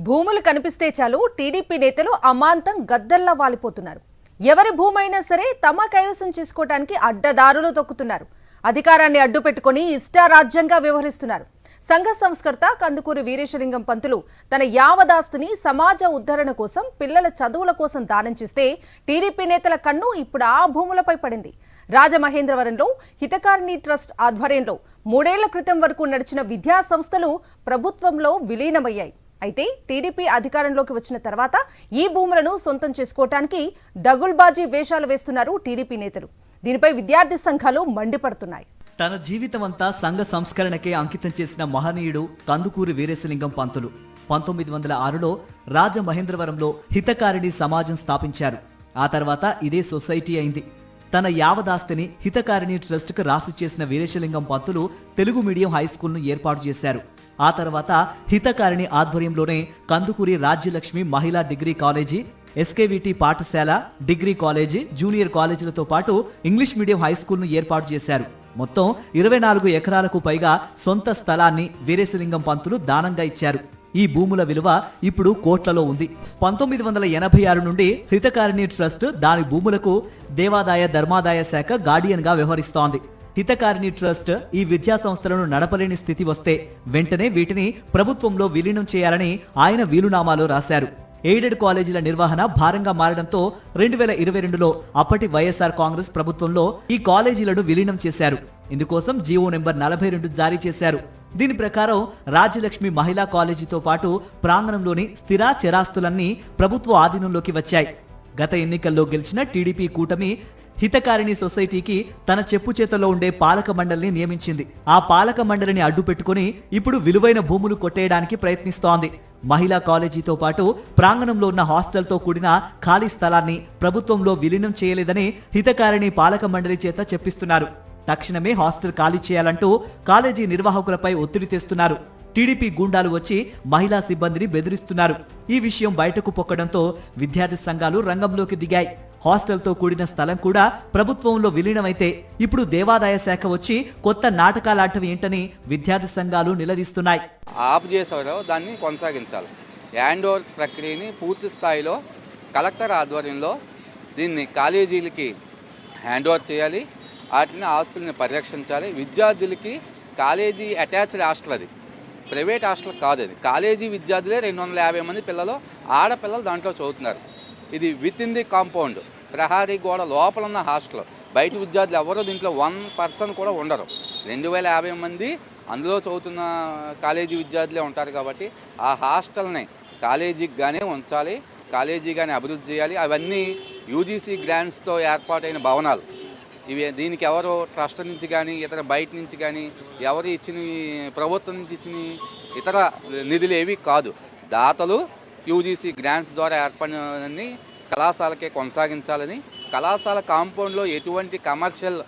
భూములు కనిపిస్తే చాలు టీడీపీ నేతలు అమాంతం గద్దల్లా వాలిపోతున్నారు. ఎవరి భూమైనా సరే తమ కైవసం చేసుకోవడానికి అడ్డదారులు తొక్కుతున్నారు. అధికారాన్ని అడ్డు పెట్టుకొని ఇష్టారాజ్యంగా వ్యవహరిస్తున్నారు. సంఘ సంస్కర్త కందుకూరి వీరేశలింగం పంతులు తన యావదాస్తిని సమాజ ఉద్ధరణ కోసం, పిల్లల చదువుల కోసం దానం చేస్తే టీడీపీ నేతల కన్ను ఇప్పుడు ఆ భూములపై పడింది. రాజమహేంద్రవరంలో హితకారిణి ట్రస్ట్ ఆధ్వర్యంలో 3 ఏళ్ల క్రితం వరకు నడిచిన విద్యా సంస్థలు ప్రభుత్వంలో విలీనమయ్యాయి. అయితే టీడీపీ అధికారంలోకి వచ్చిన తర్వాత ఈ భూములను సొంతం చేసుకోవటానికి దగుల్బాజీ వేషాలు వేస్తున్నారు టీడీపీ నేతలు. దీనిపై విద్యార్థి సంఘాలు మండిపడుతున్నాయి. తన జీవితమంతా సంఘ సంస్కరణకే అంకితం చేసిన మహనీయుడు కందుకూరి వీరేశలింగం పంతులు 1906లో రాజమహేంద్రవరంలో హితకారిణి సమాజం స్థాపించారు. ఆ తర్వాత ఇదే సొసైటీ అయింది. తన యావదాస్తిని హితకారిణి ట్రస్ట్కు రాసి చేసిన వీరేశలింగం పంతులు తెలుగు మీడియం హైస్కూల్ను ఏర్పాటు చేశారు. ఆ తర్వాత హితకారిణి ఆధ్వర్యంలోనే కందుకూరి రాజ్యలక్ష్మి మహిళా డిగ్రీ కాలేజీ, ఎస్కేవిటి పాఠశాల, డిగ్రీ కాలేజీ, జూనియర్ కాలేజీలతో పాటు ఇంగ్లీష్ మీడియం హైస్కూల్ను ఏర్పాటు చేశారు. మొత్తం 24 ఎకరాలకు పైగా సొంత స్థలాన్ని వీరేశలింగం పంతులు దానంగా ఇచ్చారు. ఈ భూముల విలువ ఇప్పుడు కోట్లలో ఉంది. 1986 నుండి హితకారిణి ట్రస్ట్ దాని భూములకు దేవాదాయ ధర్మాదాయ శాఖ గార్డియన్ గా వ్యవహరిస్తోంది. హితకారిణి ట్రస్ట్ ఈ విద్యా సంస్థలను నడపలేని స్థితి వస్తే వెంటనే వీటిని ప్రభుత్వంలో విలీనం చేయాలని ఆయన వీలునామాలో రాశారు. ఎయిడెడ్ కాలేజీల నిర్వహణ భారంగా మారడంతో 2022లో అప్పటి వైఎస్ఆర్ కాంగ్రెస్ ప్రభుత్వంలో ఈ కాలేజీలను విలీనం చేశారు. ఇందుకోసం జీవో నెంబర్ 42 జారీ చేశారు. దీని ప్రకారం రాజ్యలక్ష్మి మహిళా కాలేజీతో పాటు ప్రాంగణంలోని స్థిర చరాస్తులన్నీ ప్రభుత్వ ఆధీనంలోకి వచ్చాయి. గత ఎన్నికల్లో గెలిచిన టీడీపీ కూటమి హితకారిణి సొసైటీకి తన చెప్పు చేతల్లో ఉండే పాలక మండలిని నియమించింది. ఆ పాలక మండలిని అడ్డు పెట్టుకుని ఇప్పుడు విలువైన భూములు కొట్టేయడానికి ప్రయత్నిస్తోంది. మహిళా కాలేజీతో పాటు ప్రాంగణంలో ఉన్న హాస్టల్తో కూడిన ఖాళీ స్థలాన్ని ప్రభుత్వంలో విలీనం చేయలేదని హితకారిణి పాలక మండలి చేత చెప్పిస్తున్నారు. తక్షణమే హాస్టల్ ఖాళీ చేయాలంటూ కాలేజీ నిర్వాహకులపై ఒత్తిడి తెస్తున్నారు. టీడీపీ గూండాలు వచ్చి మహిళా సిబ్బందిని బెదిరిస్తున్నారు. ఈ విషయం బయటకు పొక్కడంతో విద్యార్థి సంఘాలు రంగంలోకి దిగాయి. హాస్టల్తో కూడిన స్థలం కూడా ప్రభుత్వంలో విలీనమైతే ఇప్పుడు దేవాదాయ శాఖ వచ్చి కొత్త నాటకాలాటం ఏంటని విద్యార్థి సంఘాలు నిలదీస్తున్నాయి. ఆపు చేసేవారో దాన్ని కొనసాగించాలి. హ్యాండ్ ఓవర్ ప్రక్రియని పూర్తి స్థాయిలో కలెక్టర్ ఆధ్వర్యంలో దీన్ని కాలేజీలకి హ్యాండ్ ఓవర్ చేయాలి. వాటిని ఆస్తుల్ని పరిరక్షించాలి. విద్యార్థులకి కాలేజీ అటాచ్డ్ హాస్టల్, అది ప్రైవేట్ హాస్టల్ కాదు. అది కాలేజీ విద్యార్థులే 250 మంది పిల్లలు, ఆడపిల్లలు దాంట్లో చదువుతున్నారు. ఇది విత్ ఇన్ ది కాంపౌండ్, ప్రహారీ గోడ లోపల ఉన్న హాస్టల్. బయట విద్యార్థులు ఎవరో దీంట్లో 1% కూడా ఉండరు. 2050 మంది అందులో చదువుతున్న కాలేజీ విద్యార్థులే ఉంటారు. కాబట్టి ఆ హాస్టల్ని కాలేజీకి గానే ఉంచాలి, కాలేజీ కానీ అభివృద్ధి చేయాలి. అవన్నీ యూజీసీ గ్రాంట్స్తో ఏర్పాటైన భవనాలు. ఇవి దీనికి ఎవరు ట్రస్ట్ నుంచి కానీ ఇతర బయట నుంచి కానీ ఎవరు ఇచ్చిన, ప్రభుత్వం నుంచి ఇచ్చిన ఇతర నిధులు ఏవి కాదు. దాతలు యూజీసీ గ్రాంట్స్ ద్వారా ఏర్పడినన్ని కళాశాలకే కొనసాగించాలని, కళాశాల కాంపౌండ్లో ఎటువంటి కమర్షియల్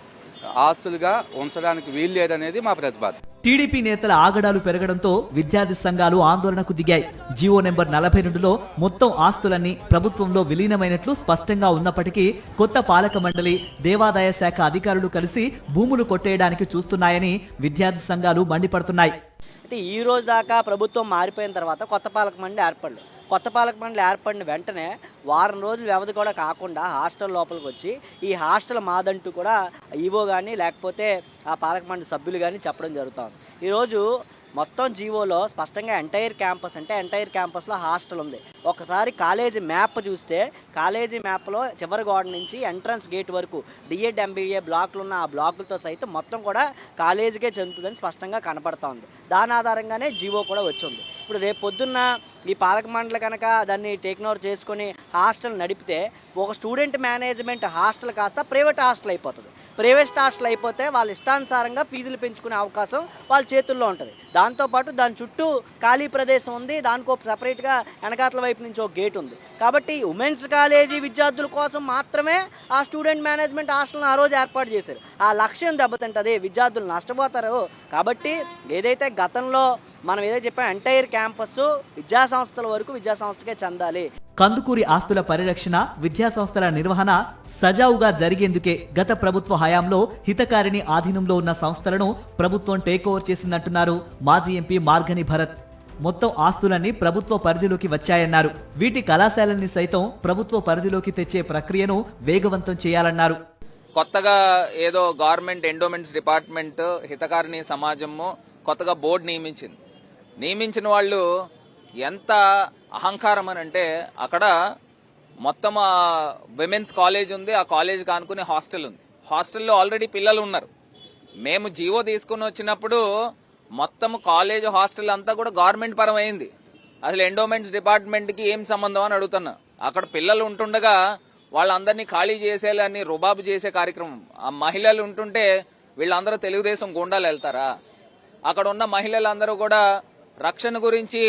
ఆస్తులుగా ఉంచడానికి వీలు లేదనేది మా ప్రతిపాదన. టీడీపీ నేతల ఆగడాలు పెరగడంతో విద్యార్థి సంఘాలు ఆందోళనకు దిగాయి. జీవో నెంబర్ 42లో మొత్తం ఆస్తులన్నీ ప్రభుత్వంలో విలీనమైనట్లు స్పష్టంగా ఉన్నప్పటికీ కొత్త పాలక మండలి, దేవాదాయ శాఖ అధికారులు కలిసి భూములు కొట్టేయడానికి చూస్తున్నాయని విద్యార్థి సంఘాలు మండిపడుతున్నాయి. అయితే ఈ రోజు దాకా ప్రభుత్వం మారిపోయిన తర్వాత కొత్త పాలక మండలి ఏర్పడలేదు. కొత్త పాలక మండలి ఏర్పడిన వెంటనే వారం రోజుల వ్యవధి కూడా కాకుండా హాస్టల్ లోపలికి వచ్చి ఈ హాస్టల్ మాదంటూ కూడా ఈవో కానీ లేకపోతే ఆ పాలక మండలి సభ్యులు కానీ చెప్పడం జరుగుతుంది. ఈరోజు మొత్తం జీవోలో స్పష్టంగా ఎంటైర్ క్యాంపస్లో హాస్టల్ ఉంది. ఒకసారి కాలేజీ మ్యాప్ చూస్తే కాలేజీ మ్యాప్లో చివరి గోడ నుంచి ఎంట్రన్స్ గేట్ వరకు డిఎడ్ ఎంబీఏ బ్లాక్లు ఉన్న ఆ బ్లాకులతో సైతం మొత్తం కూడా కాలేజీకే చెందుతుందని స్పష్టంగా కనపడతా ఉంది. దాని ఆధారంగానే జీవో కూడా వచ్చింది. ఇప్పుడు రేపు పొద్దున్న ఈ పాలక మండలి కనుక దాన్ని టేక్ ఓవర్ చేసుకొని హాస్టల్ నడిపితే ఒక స్టూడెంట్ మేనేజ్మెంట్ హాస్టల్ కాస్త ప్రైవేట్ హాస్టల్ అయిపోతుంది. ప్రైవేట్ హాస్టల్ అయిపోతే వాళ్ళ ఇష్టానుసారంగా ఫీజులు పెంచుకునే అవకాశం వాళ్ళ చేతుల్లో ఉంటుంది. దాంతోపాటు దాని చుట్టూ ఖాళీ ప్రదేశం ఉంది, దానికో సపరేట్గా వెనకాతల వైపు నుంచి ఒక గేట్ ఉంది. కాబట్టి ఉమెన్స్ కాలేజీ విద్యార్థుల కోసం మాత్రమే ఆ స్టూడెంట్ మేనేజ్మెంట్ హాస్టల్ని ఆ రోజు ఏర్పాటు చేశారు. ఆ లక్ష్యం దెబ్బతింటుంది, విద్యార్థులు నష్టపోతారు. కాబట్టి ఏదైతే గతంలో మనం ఏదైతే చెప్పాం ఎంటైర్ క్యాంపస్ విద్యా సంస్థల వరకు విద్యా సంస్థకే చెందాలి. కందుకూరి ఆస్తుల పరిరక్షణ, విద్యా సంస్థల నిర్వహణ సజావుగా జరిగేందుకే గత ప్రభుత్వ హయాంలో హితకారిణి ఆధీనంలో ఉన్న సంస్థలను ప్రభుత్వం టేక్ ఓవర్ చేసిందంటున్నారు మాజీ ఎంపీ మార్గని భరత్. మొత్తం ఆస్తులన్నీ ప్రభుత్వ పరిధిలోకి వచ్చాయన్నారు. వీటి కళాశాలల్ని సైతం ప్రభుత్వ పరిధిలోకి తెచ్చే ప్రక్రియను వేగవంతం చేయాలన్నారు. కొత్తగా ఏదో గవర్నమెంట్ ఎండోమెంట్స్ డిపార్ట్మెంట్ హితకారిణి సమాజము కొత్తగా బోర్డు నియమించిన వాళ్ళు ఎంత అహంకారం అని అంటే, అక్కడ మొత్తం విమెన్స్ కాలేజ్ ఉంది, ఆ కాలేజ్ కానుకునే హాస్టల్ ఉంది. హాస్టల్లో ఆల్రెడీ పిల్లలు ఉన్నారు. మేము జీవో తీసుకుని వచ్చినప్పుడు మొత్తం కాలేజ్ హాస్టల్ అంతా కూడా గవర్నమెంట్ పరం అయింది. అసలు ఎండోమెంట్స్ డిపార్ట్మెంట్కి ఏం సంబంధం అని అడుగుతున్నా. అక్కడ పిల్లలు ఉంటుండగా వాళ్ళందరినీ ఖాళీ చేసేయాలని రుబాబు చేసే కార్యక్రమం. ఆ మహిళలు ఉంటుంటే వీళ్ళందరూ తెలుగుదేశం గుండాలు వెళ్తారా? అక్కడ ఉన్న మహిళలందరూ కూడా రక్షణ గురించి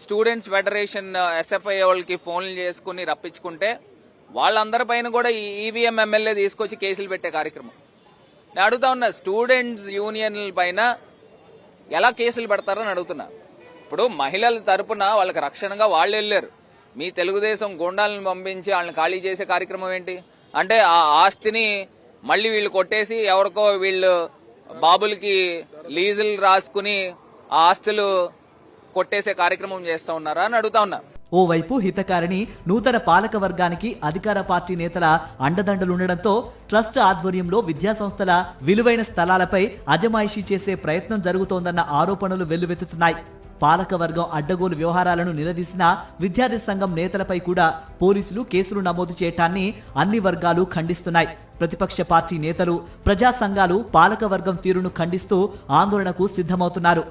స్టూడెంట్స్ ఫెడరేషన్ ఎస్ఎఫ్ఐ వాళ్ళకి ఫోన్లు చేసుకుని రప్పించుకుంటే వాళ్ళందరి పైన కూడా ఈ ఈవీఎం ఎమ్మెల్యే తీసుకొచ్చి కేసులు పెట్టే కార్యక్రమం. నేను అడుగుతా ఉన్నా, స్టూడెంట్స్ యూనియన్ల పైన ఎలా కేసులు పెడతారని అడుగుతున్నా. ఇప్పుడు మహిళల తరపున వాళ్ళకి రక్షణగా వాళ్ళు వెళ్ళారు. మీ తెలుగుదేశం గుండాలను పంపించి వాళ్ళని ఖాళీ చేసే కార్యక్రమం ఏంటి అంటే, ఆ ఆస్తిని మళ్ళీ వీళ్ళు కొట్టేసి ఎవరికో వీళ్ళు బాబులకి లీజులు రాసుకుని ఆ ఆస్తులు కొట్టేసే కార్యక్రమం చేస్తా ఉన్నారా అని అడుగుతా ఉన్నా. ఓవైపు హితకారిణి నూతన పాలక వర్గానికి అధికార పార్టీ నేతల అండదండలుండడంతో ట్రస్ట్ ఆధ్వర్యంలో విద్యాసంస్థల విలువైన స్థలాలపై అజమాయిషీ చేసే ప్రయత్నం జరుగుతోందన్న ఆరోపణలు వెల్లువెత్తుతున్నాయి. పాలక వర్గం అడ్డగోలు వ్యవహారాలను నిలదీసిన విద్యార్థి సంఘం నేతలపై కూడా పోలీసులు కేసులు నమోదు చేయటాన్ని అన్ని వర్గాలు ఖండిస్తున్నాయి. ప్రతిపక్ష పార్టీ నేతలు, ప్రజా సంఘాలు పాలక వర్గం తీరును ఖండిస్తూ ఆందోళనకు సిద్ధమవుతున్నారు.